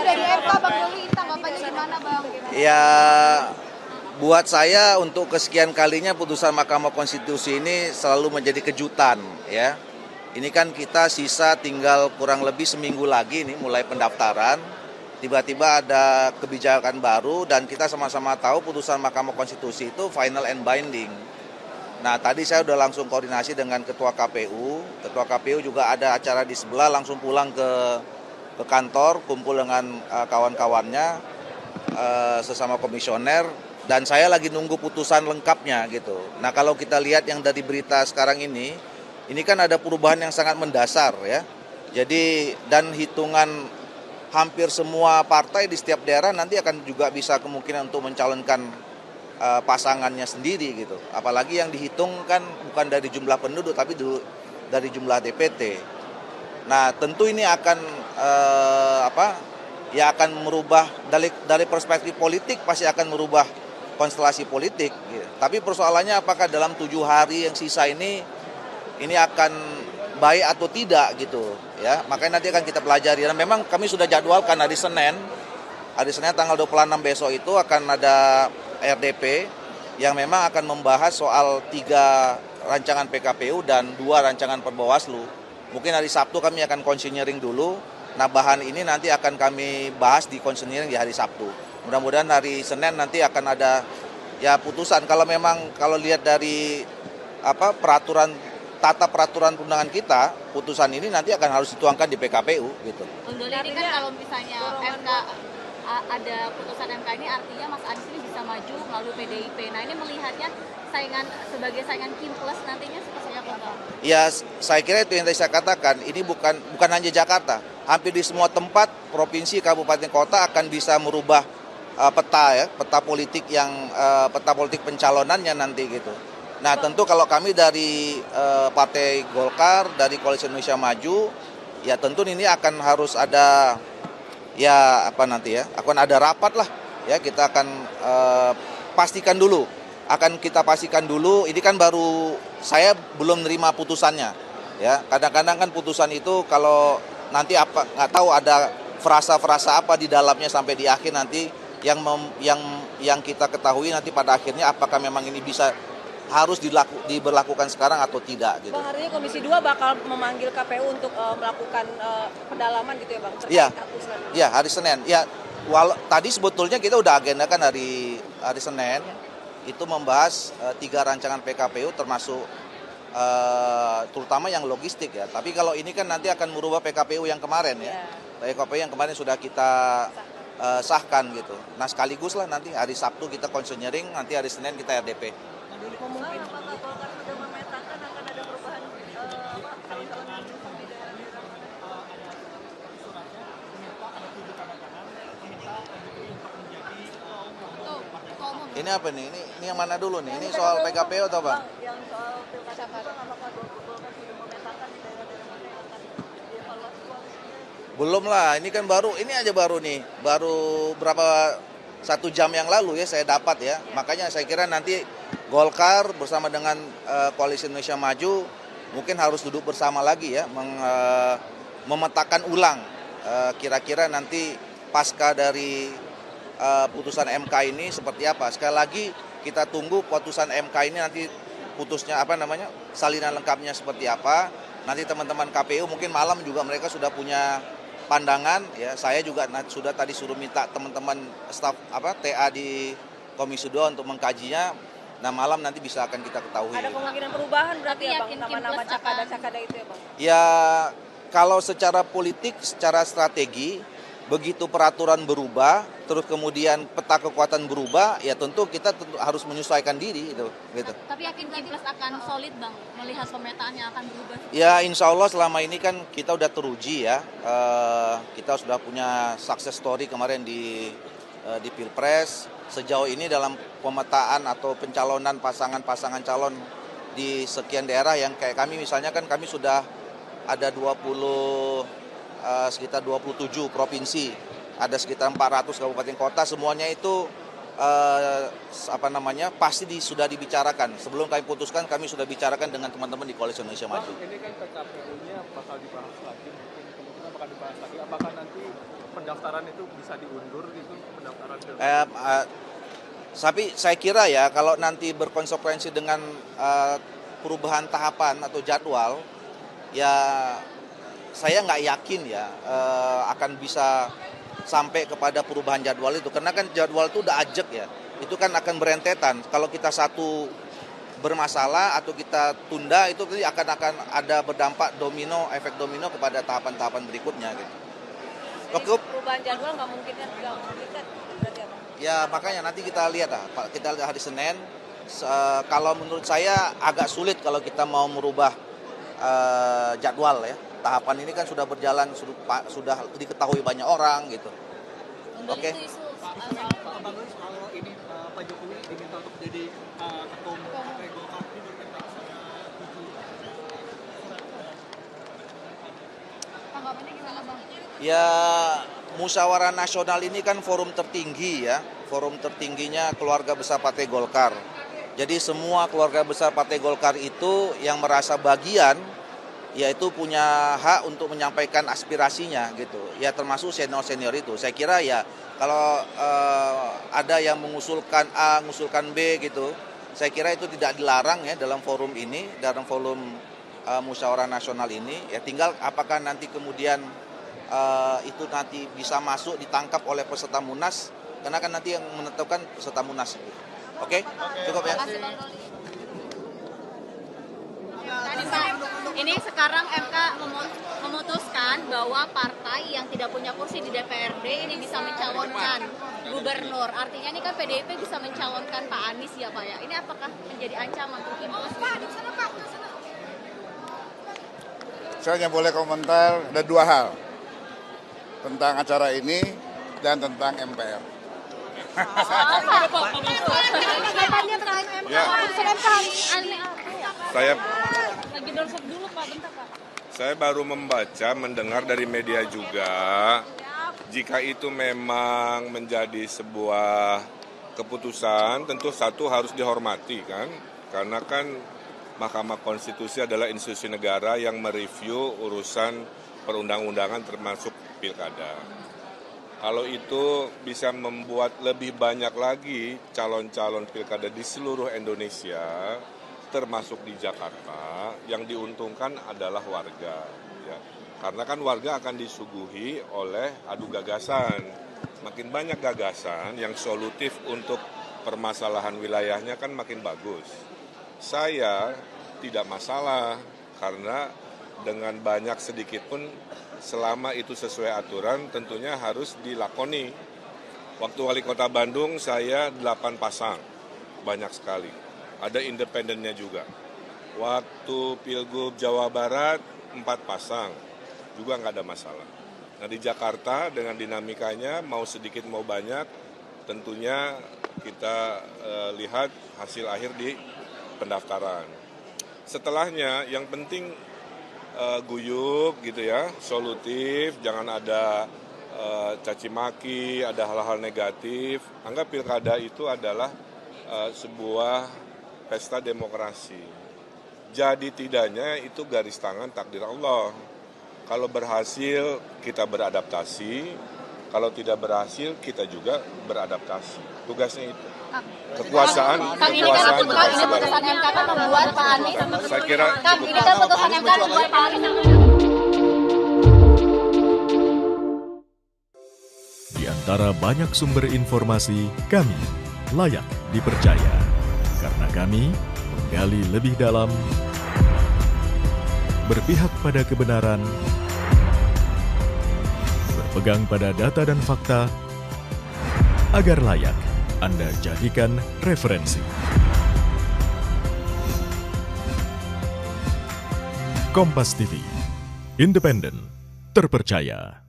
dari MK, Bang Doli, tanggapannya gimana, Bang? Ya, buat saya untuk kesekian kalinya putusan Mahkamah Konstitusi ini selalu menjadi kejutan, ya. Ini kan kita sisa tinggal kurang lebih seminggu lagi nih mulai pendaftaran. Tiba-tiba ada kebijakan baru dan kita sama-sama tahu putusan Mahkamah Konstitusi itu final and binding. Nah, tadi saya udah langsung koordinasi dengan Ketua KPU. Ketua KPU juga ada acara di sebelah, langsung pulang ke kantor, kumpul dengan kawan-kawannya, sesama komisioner, dan saya lagi nunggu putusan lengkapnya gitu. Nah, kalau kita lihat yang dari berita sekarang ini kan ada perubahan yang sangat mendasar ya. Jadi, dan hitungan hampir semua partai di setiap daerah nanti akan juga bisa kemungkinan untuk mencalonkan pasangannya sendiri gitu. Apalagi yang dihitung kan bukan dari jumlah penduduk tapi dari jumlah DPT. Nah, tentu ini akan akan merubah dari perspektif politik, pasti akan merubah konstelasi politik gitu. Tapi persoalannya apakah dalam 7 hari yang sisa ini akan baik atau tidak gitu ya. Makanya nanti akan kita pelajari. Dan memang kami sudah jadwalkan hari Senin tanggal 26 besok itu akan ada RDP yang memang akan membahas soal 3 rancangan PKPU dan 2 rancangan Perbawaslu. Mungkin hari Sabtu kami akan konsinyering dulu. Nah, bahan ini nanti akan kami bahas di konsinyering di hari Sabtu. Mudah-mudahan hari Senin nanti akan ada ya putusan. Kalau lihat dari tata peraturan perundangan kita, putusan ini nanti akan harus dituangkan di PKPU gitu. Bang Doli, ini kan kalau misalnya MK ada putusan MK ini artinya Mas Anies ini bisa maju melalui PDIP. Nah, ini melihatnya sebagai saingan Kim Plus nantinya seperti apa, Bang? Ya, saya kira itu yang tadi saya katakan, ini bukan hanya Jakarta. Hampir di semua tempat, provinsi, kabupaten, kota akan bisa merubah peta politik pencalonannya nanti gitu. Nah, tentu kalau kami dari Partai Golkar, dari Koalisi Indonesia Maju, ya tentu ini akan harus ada akan ada rapat lah ya. Kita akan pastikan dulu, ini kan baru saya belum nerima putusannya ya. Kadang-kadang kan putusan itu kalau nanti nggak tahu ada frasa-frasa apa di dalamnya sampai di akhir nanti yang kita ketahui nanti pada akhirnya apakah memang ini harus diberlakukan sekarang atau tidak gitu. Bang, artinya Komisi 2 bakal memanggil KPU untuk melakukan pendalaman gitu ya, Bang? Iya, hari Senin. Ya, tadi sebetulnya kita udah agendakan hari Senin itu membahas 3 rancangan PKPU termasuk terutama yang logistik ya. Tapi kalau ini kan nanti akan merubah PKPU yang kemarin ya. PKPU yang kemarin sudah kita sahkan gitu. Nah, sekaligus lah nanti hari Sabtu kita konsinyering, nanti hari Senin kita RDP. Mungkin apakah Golkar sudah memetakan akan ada perubahan calon-calon di daerah-daerah mana? Ini apa nih? Ini yang mana dulu nih? Ini soal PKPU atau apa? Yang soal pilkada, apakah Golkar sudah memetakan di daerah-daerah mana yang akan dievaluasi koalisinya? Belum lah, ini kan baru nih, baru berapa 1 jam yang lalu ya saya dapat ya. Makanya saya kira nanti Golkar bersama dengan Koalisi Indonesia Maju mungkin harus duduk bersama lagi ya, memetakan ulang kira-kira nanti pasca dari putusan MK ini seperti apa. Sekali lagi kita tunggu putusan MK ini nanti putusnya salinan lengkapnya seperti apa. Nanti teman-teman KPU mungkin malam juga mereka sudah punya pandangan ya. Saya juga sudah tadi suruh minta teman-teman staf TA di Komisi 2 untuk mengkajinya. Nah, malam nanti bisa akan kita ketahui. Ada kemungkinan perubahan berarti ya, Bang, nama-nama cakada-cakada itu ya, Bang? Ya, kalau secara politik, secara strategi, begitu peraturan berubah, terus kemudian peta kekuatan berubah, ya tentu kita harus menyesuaikan diri gitu. Tapi yakin Kim Plus akan solid, Bang, melihat pemetaan yang akan berubah? Ya, insya Allah selama ini kan kita udah teruji ya. Kita sudah punya success story kemarin di Pilpres. Sejauh ini dalam pemetaan atau pencalonan pasangan-pasangan calon di sekian daerah yang kayak kami misalnya kan kami sudah ada sekitar 27 provinsi, ada sekitar 400 kabupaten kota, semuanya itu pasti sudah dibicarakan. Sebelum kami putuskan, kami sudah bicarakan dengan teman-teman di Koalisi Indonesia Maju. Ini kan PKPU-nya bakal dibahas lagi, mungkin kemungkinan bakal dibahas lagi. Apakah nanti pendaftaran itu bisa diundur gitu, pendaftaran Tapi saya kira ya kalau nanti berkonsekuensi dengan perubahan tahapan atau jadwal, ya saya nggak yakin ya akan bisa sampai kepada perubahan jadwal itu. Karena kan jadwal itu udah ajek ya, itu kan akan berentetan. Kalau kita satu bermasalah atau kita tunda, itu nanti akan ada berdampak domino, efek domino kepada tahapan-tahapan berikutnya gitu. Cukup. Perubahan jadwal nggak mungkin kan berarti apa? Ya makanya nanti kita lihat lah, kita lihat hari Senin. Kalau menurut saya agak sulit kalau kita mau merubah jadwal ya. Tahapan ini kan sudah berjalan, sudah diketahui banyak orang gitu. Oke. Abang soal ini Pak Jokowi diminta untuk jadi ketua umum Partai Golkar ini berkaitan sama Tanggapannya gimana Bang? Ya, musyawarah nasional ini kan forum tertinggi ya, forum tertingginya keluarga besar Partai Golkar. Jadi semua keluarga besar Partai Golkar itu yang merasa bagian, yaitu punya hak untuk menyampaikan aspirasinya gitu. Ya termasuk senior-senior itu. Saya kira ya kalau ada yang mengusulkan A, mengusulkan B gitu, saya kira itu tidak dilarang ya dalam forum ini, dalam forum musyawarah nasional ini. Ya tinggal apakah nanti kemudian itu nanti bisa masuk ditangkap oleh peserta Munas, karena kan nanti yang menentukan peserta Munas. Oke, cukup ya. Tadi Pak, ini sekarang MK memutuskan bahwa partai yang tidak punya kursi di DPRD ini bisa mencalonkan gubernur. Artinya ini kan PDIP bisa mencalonkan Pak Anies ya Pak ya. Ini apakah menjadi ancaman untuk Kimlos? Saya hanya boleh komentar ada dua hal. Tentang acara ini dan tentang MPR. Ya, saya baru membaca, mendengar dari media juga, jika itu memang menjadi sebuah keputusan, tentu satu harus dihormati kan, karena kan Mahkamah Konstitusi adalah institusi negara yang mereview urusan perundang-undangan termasuk pilkada. Kalau itu bisa membuat lebih banyak lagi calon-calon pilkada di seluruh Indonesia, termasuk di Jakarta, yang diuntungkan adalah warga. Ya. Karena kan warga akan disuguhi oleh adu gagasan. Makin banyak gagasan yang solutif untuk permasalahan wilayahnya kan makin bagus. Saya tidak masalah, karena dengan banyak sedikit pun selama itu sesuai aturan tentunya harus dilakoni. Waktu wali kota Bandung saya 8 pasang, banyak sekali. Ada independennya juga. Waktu Pilgub Jawa Barat 4 pasang, juga nggak ada masalah. Nah di Jakarta dengan dinamikanya mau sedikit mau banyak, tentunya kita lihat hasil akhir di pendaftaran. Setelahnya yang penting guyup gitu ya, solutif, jangan ada caci maki, ada hal-hal negatif. Anggap pilkada itu adalah sebuah pesta demokrasi. Jadi tidaknya itu garis tangan takdir Allah. Kalau berhasil kita beradaptasi, kalau tidak berhasil kita juga beradaptasi. Tugasnya itu. Kekuasaan Ini kan putusan MK kan membuat Pak Anies. saya kira Ini kan putusan MK membuat Pak Anies. Di antara banyak sumber informasi, kami layak dipercaya. Karena kami menggali lebih dalam, berpihak pada kebenaran, berpegang pada data dan fakta, agar layak Anda jadikan referensi. Kompas TV, independen, terpercaya.